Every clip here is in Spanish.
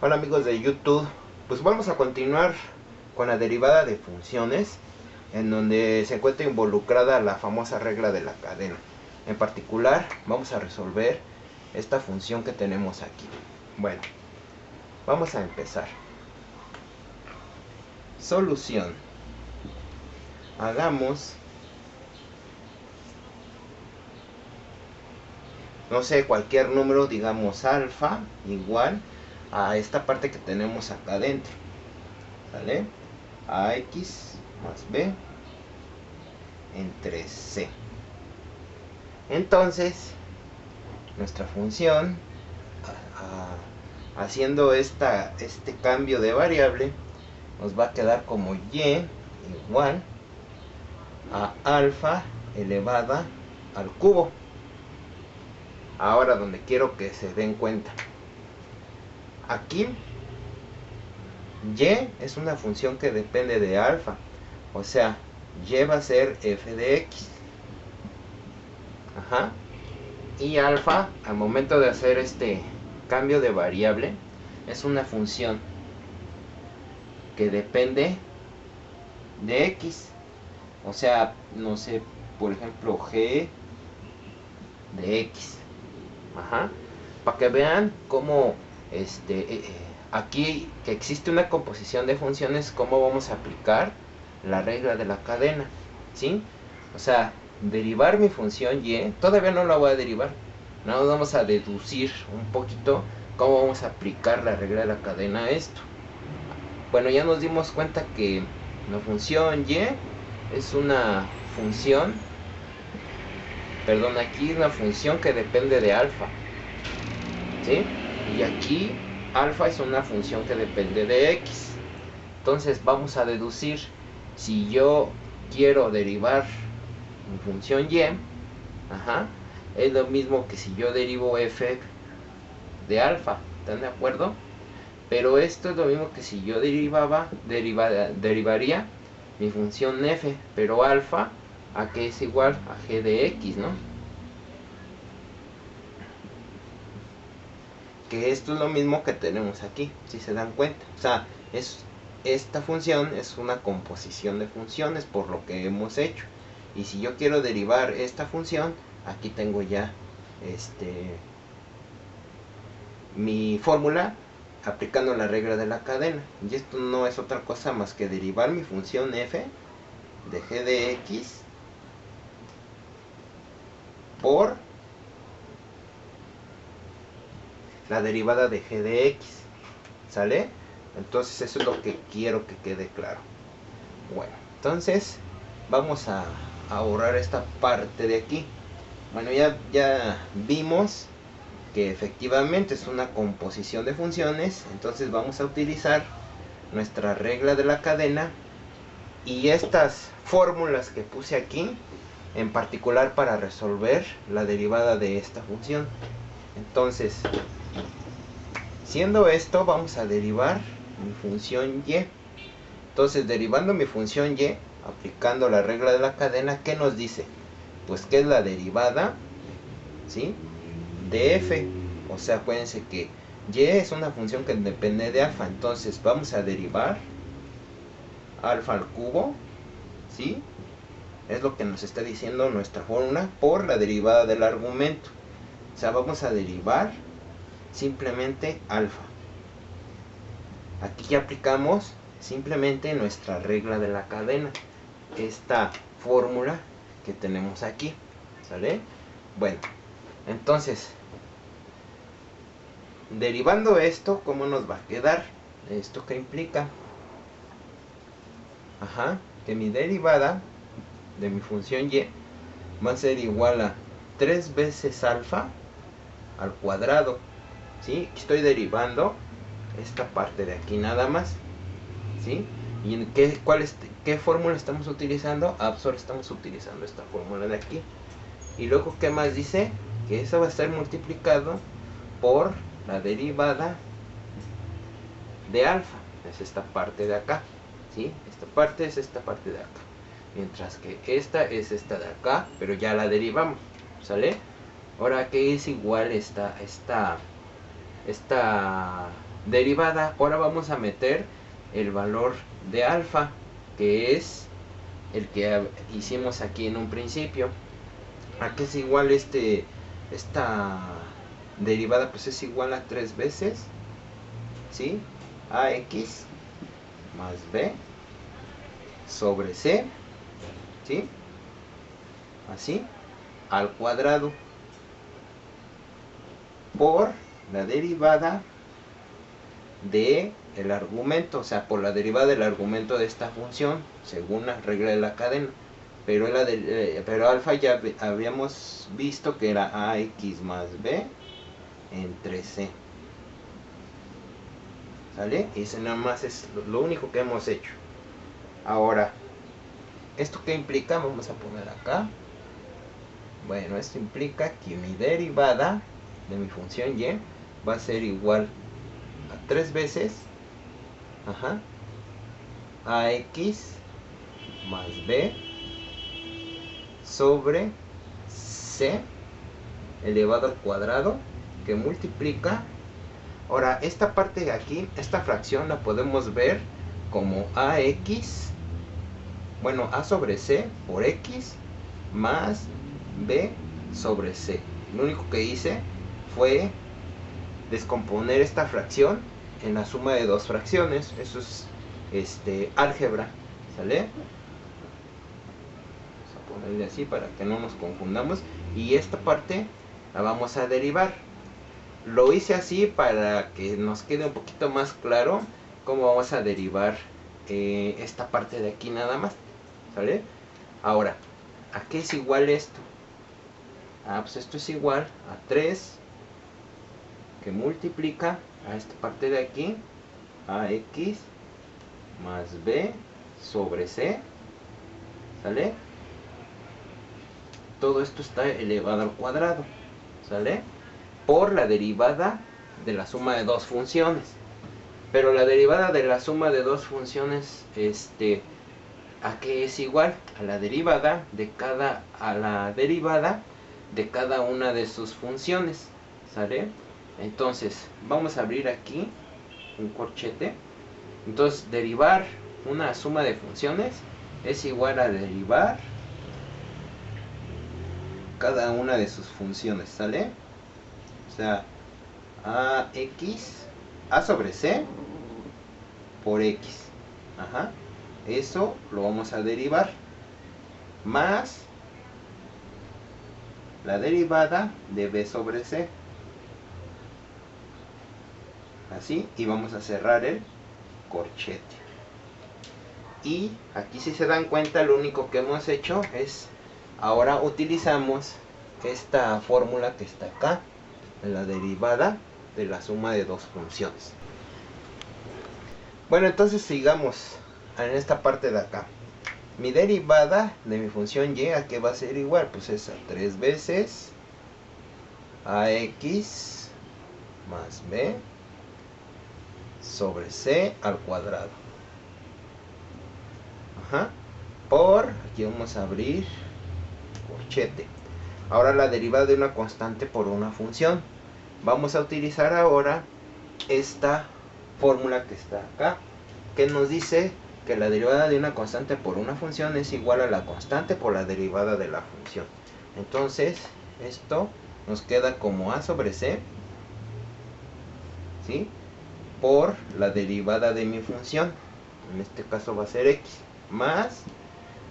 Hola amigos de YouTube, pues vamos a continuar con la derivada de funciones, en donde se encuentra involucrada la famosa regla de la cadena. En particular vamos a resolver esta función que tenemos aquí. Bueno, vamos a empezar. Solución. Hagamos, no sé, cualquier número, digamos alfa igual a esta parte que tenemos acá adentro, ¿vale? A x más b entre c. Entonces nuestra función, haciendo este cambio de variable, nos va a quedar como y igual a alfa elevada al cubo. Ahora, donde quiero que se den cuenta, aquí y es una función que depende de alfa, o sea, y va a ser f de x. Y alfa, al momento de hacer este cambio de variable, es una función que depende de x. O sea, no sé, por ejemplo, g de x. Para que vean cómo aquí que existe una composición de funciones, cómo vamos a aplicar la regla de la cadena, ¿sí? O sea, derivar mi función y, todavía no la voy a derivar, no, vamos a deducir un poquito cómo vamos a aplicar la regla de la cadena a esto. Bueno, ya nos dimos cuenta que la función y es una función, aquí es una función que depende de alfa, ¿sí? Y aquí alfa es una función que depende de x. Entonces vamos a deducir, si yo quiero derivar mi función y, es lo mismo que si yo derivo f de alfa, ¿están de acuerdo? Pero esto es lo mismo que si yo derivaría mi función f, pero alfa, a que es igual a g de x, ¿no? Que esto es lo mismo que tenemos aquí, si se dan cuenta. O sea, esta función es una composición de funciones por lo que hemos hecho. Y si yo quiero derivar esta función, aquí tengo ya mi fórmula aplicando la regla de la cadena. Y esto no es otra cosa más que derivar mi función f de g de x por la derivada de g de x. ¿Sale? Entonces eso es lo que quiero que quede claro. Bueno, entonces vamos a borrar esta parte de aquí. Bueno, ya vimos que efectivamente es una composición de funciones. Entonces vamos a utilizar nuestra regla de la cadena y estas fórmulas que puse aquí, en particular para resolver la derivada de esta función. Entonces, siendo esto, vamos a derivar mi función y. Entonces, derivando mi función y, aplicando la regla de la cadena, ¿qué nos dice? Pues que es la derivada, ¿sí?, de f. O sea, acuérdense que y es una función que depende de alfa. Entonces vamos a derivar alfa al cubo, ¿sí? Es lo que nos está diciendo nuestra fórmula, por la derivada del argumento. O sea, vamos a derivar simplemente alfa. Aquí ya aplicamos simplemente nuestra regla de la cadena, esta fórmula que tenemos aquí, ¿sale? Bueno, entonces, derivando esto, ¿cómo nos va a quedar? ¿Esto qué implica? Que mi derivada de mi función y va a ser igual a 3 veces alfa al cuadrado, ¿sí? Estoy derivando esta parte de aquí nada más, ¿sí? ¿Y en qué fórmula estamos utilizando? Solo estamos utilizando esta fórmula de aquí. Y luego, ¿qué más dice? Que eso va a estar multiplicado por la derivada de alfa, es esta parte de acá, ¿sí? Esta parte es esta parte de acá, mientras que esta es esta de acá, pero ya la derivamos, ¿sale? Ahora, ¿qué es igual esta derivada. Ahora vamos a meter el valor de alfa, que es el que hicimos aquí en un principio. ¿A qué es igual esta derivada? Pues es igual a 3 veces, ¿sí? AX más B sobre C, ¿sí? Así, al cuadrado, por la derivada de el argumento, o sea, por la derivada del argumento de esta función, según la regla de la cadena. Pero, pero alfa ya habíamos visto que era AX más B entre C. ¿Sale? Y ese nada más es lo único que hemos hecho. Ahora, ¿esto qué implica? Vamos a poner acá. Bueno, esto implica que mi derivada de mi función y va a ser igual a 3 veces AX más B sobre C elevado al cuadrado, que multiplica. Ahora, esta parte de aquí, esta fracción la podemos ver como AX, bueno, A sobre C por X más B sobre C. Lo único que hice fue descomponer esta fracción en la suma de dos fracciones. Eso es álgebra, ¿sale? Vamos a ponerle así para que no nos confundamos. Y esta parte la vamos a derivar. Lo hice así para que nos quede un poquito más claro cómo vamos a derivar esta parte de aquí nada más, ¿sale? Ahora, ¿a qué es igual esto? Pues esto es igual a 3 que multiplica a esta parte de aquí, AX más B sobre C, ¿sale? Todo esto está elevado al cuadrado, ¿sale? Por la derivada de la suma de dos funciones. Pero la derivada de la suma de dos funciones, ¿a qué es igual? A la derivada de cada una de sus funciones, ¿sale? Entonces, vamos a abrir aquí un corchete. Entonces, derivar una suma de funciones es igual a derivar cada una de sus funciones, ¿sale? O sea, A sobre C por X. Eso lo vamos a derivar. Más la derivada de B sobre C. Así, y vamos a cerrar el corchete. Y aquí, si se dan cuenta, lo único que hemos hecho es, ahora utilizamos esta fórmula que está acá, la derivada de la suma de dos funciones. Bueno, entonces sigamos en esta parte de acá. Mi derivada de mi función y, ¿a qué va a ser igual? Pues es a 3 veces AX más B sobre C al cuadrado. Por, aquí vamos a abrir corchete. Ahora la derivada de una constante por una función. Vamos a utilizar ahora esta fórmula que está acá, que nos dice que la derivada de una constante por una función es igual a la constante por la derivada de la función. Entonces, esto nos queda como A sobre C, ¿sí?, por la derivada de mi función, en este caso va a ser X, más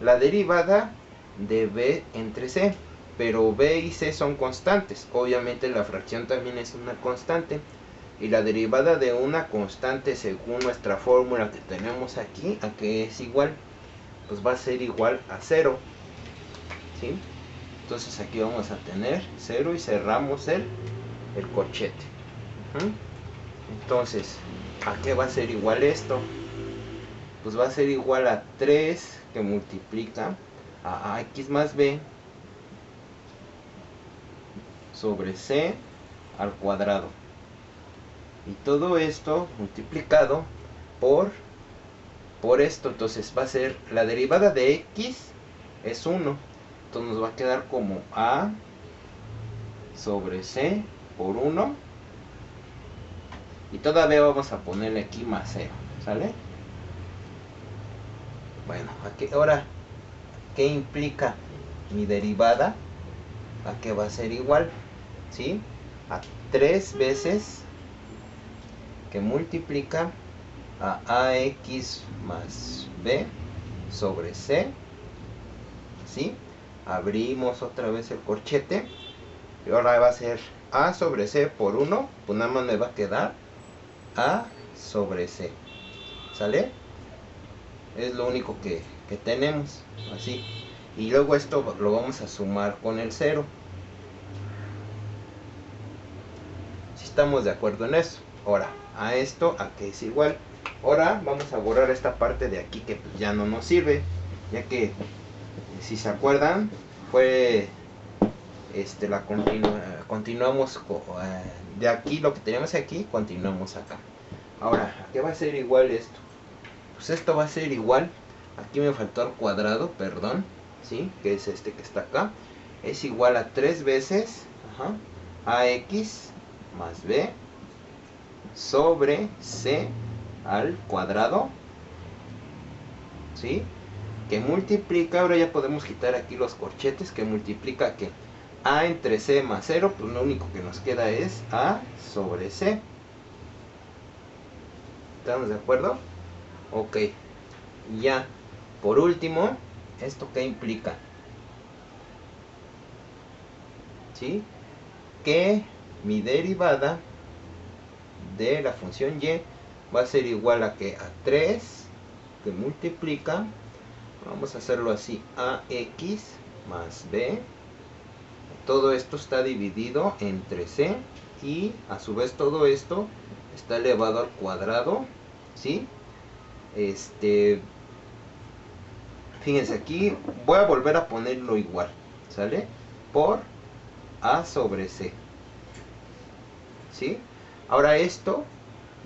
la derivada de B entre C. Pero B y C son constantes, obviamente la fracción también es una constante, y la derivada de una constante según nuestra fórmula que tenemos aquí, ¿a qué es igual? Pues va a ser igual a 0, ¿sí? Entonces aquí vamos a tener 0 y cerramos el corchete. Entonces, ¿a qué va a ser igual esto? Pues va a ser igual a 3 que multiplica a AX más B sobre C al cuadrado. Y todo esto multiplicado por esto. Entonces va a ser la derivada de X es 1. Entonces nos va a quedar como A sobre C por 1. Y todavía vamos a ponerle aquí más 0, ¿sale? Bueno, aquí, ahora, ¿qué implica mi derivada? ¿A qué va a ser igual? ¿Sí? A 3 veces que multiplica a ax más b sobre c. ¿Sí? Abrimos otra vez el corchete. Y ahora va a ser a sobre c por 1. Pues nada más me va a quedar a sobre c. ¿Sale? Es lo único que tenemos. Así. Y luego esto lo vamos a sumar con el 0. Si estamos de acuerdo en eso. Ahora, a esto, a que es igual. Ahora vamos a borrar esta parte de aquí que pues ya no nos sirve. Ya que, si se acuerdan, fue continuamos de aquí, lo que teníamos aquí, continuamos acá. Ahora, ¿a qué va a ser igual esto? Pues esto va a ser igual. Aquí me faltó el cuadrado, perdón. ¿Sí? Que es este que está acá. Es igual a 3 veces ax más b sobre c al cuadrado. ¿Sí? Que multiplica, ahora ya podemos quitar aquí los corchetes, que multiplica que a entre c más 0, pues lo único que nos queda es a sobre c. ¿Estamos de acuerdo? Ok. Ya, por último, ¿esto qué implica? ¿Sí? Que mi derivada de la función y va a ser igual a que a 3 que multiplica, vamos a hacerlo así, ax más b. Todo esto está dividido entre c y a su vez todo esto está elevado al cuadrado. ¿Sí? Fíjense, aquí voy a volver a ponerlo igual, ¿sale? Por a sobre c. ¿Sí? Ahora esto,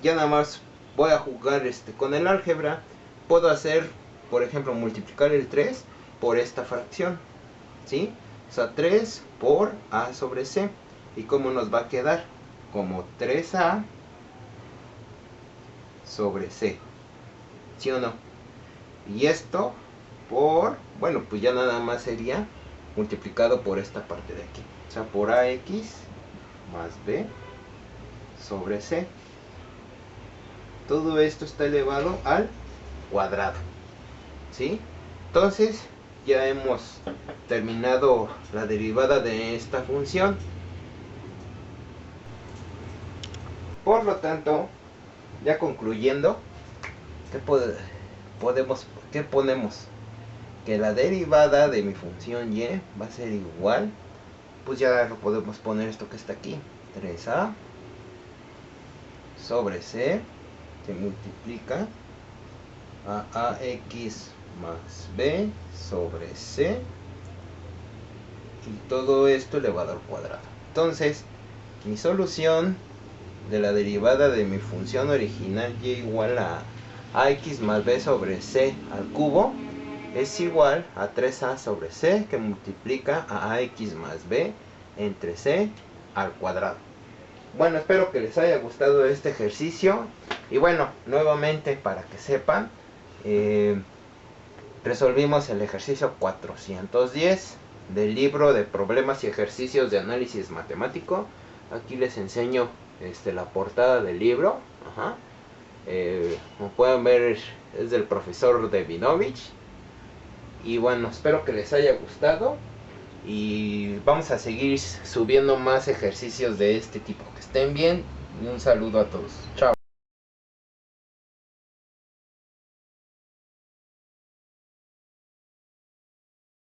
ya nada más voy a jugar con el álgebra. Puedo hacer, por ejemplo, multiplicar el 3 por esta fracción. ¿Sí? O sea, 3 por a sobre c. ¿Y cómo nos va a quedar? Como 3a sobre c. ¿Sí o no? Y esto por, bueno, pues ya nada más sería multiplicado por esta parte de aquí. O sea, por ax más b sobre c. Todo esto está elevado al cuadrado. ¿Sí? Entonces, ya hemos terminado la derivada de esta función. Por lo tanto, ya concluyendo, ¿qué ponemos? Que la derivada de mi función y va a ser igual, pues ya lo podemos poner esto que está aquí, 3a sobre c se multiplica a ax más b sobre c, y todo esto elevado al cuadrado. Entonces, mi solución de la derivada de mi función original y igual a ax más b sobre c al cubo es igual a 3a sobre c, que multiplica a ax más b entre c al cuadrado. Bueno, espero que les haya gustado este ejercicio. Y bueno, nuevamente para que sepan, resolvimos el ejercicio 410 del libro de problemas y ejercicios de análisis matemático. Aquí les enseño la portada del libro. Como pueden ver, es del profesor Devinovich. Y bueno, espero que les haya gustado. Y vamos a seguir subiendo más ejercicios de este tipo. Que estén bien. Un saludo a todos. Chao.